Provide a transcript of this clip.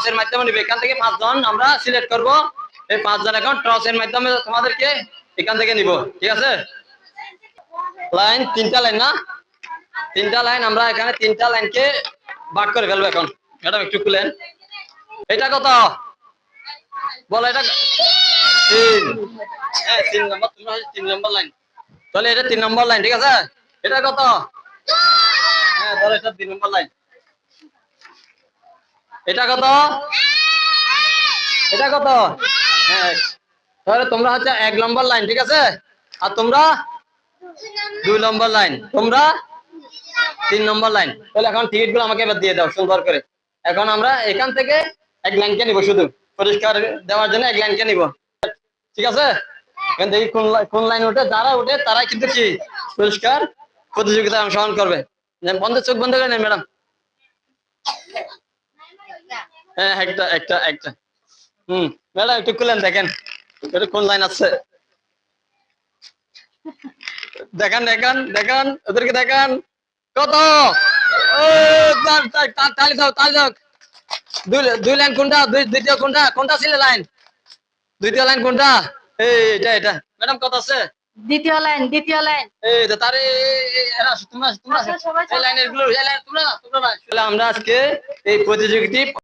টসের মাধ্যমে নিবে। এখান থেকে 5 জন আমরা সিলেক্ট করব। এই 5 জন এখন টসের মাধ্যমে তোমাদেরকে এখান থেকে নিব, ঠিক আছে? লাইন 3টা লাইন না, 3টা লাইন আমরা এখানে 3টা লাইনকে ভাগ করে ফেলবো। এখন ম্যাডাম একটু খুলেন। এটা কত বলো? এটা 3। হ্যাঁ 3 নম্বর, তোমরা 3 নম্বর লাইন, তাহলে এটা 3 নম্বর লাইন, ঠিক আছে? এটা কত? হ্যাঁ ধরো এটা 2 নম্বর লাইন। এটা কত? এটা কত? হ্যাঁ তাহলে তোমরা হচ্ছে 1 নম্বর লাইন, ঠিক আছে? আর তোমরা 2 নম্বর লাইন, তোমরা 3 নম্বর লাইন। তাহলে এখন টিকিটগুলো আমাকে এবার দিয়ে দাও সুন্দর করে। এখন আমরা এখান থেকে এক লাইনকে নিব, শুধু পরিষ্কার দেওয়ার জন্য এক লাইনকে নিব, ঠিক আছে? এখন দেখি কোন লাইন ওঠে, যারা ওঠে তারাই কিন্তু কি পরিষ্কার প্রতিযোগিতায় অংশগ্রহণ করবে। বন্ধ, চোখ বন্ধ করে নেন ম্যাডাম। হ্যাঁ একটা একটা একটা ম্যাডাম একটু খুলেন, দেখেন এটা কোন লাইন আছে। দেখান দেখান দেখান, ওদেরকে দেখান কত। তালি দাও তালি দাও। দুই লাইন কোনটা? দ্বিতীয় কোনটা? কোনটা ছিল লাইন? দ্বিতীয় লাইন কোনটা? এটা এটা ম্যাডাম কত আছে? দ্বিতীয় লাইন, দ্বিতীয় লাইন। এই তো তারে এরা তোমরা এই লাইনের গুলো, এই লাইন তোমরা আমরা আজকে এই প্রতিযোগিতা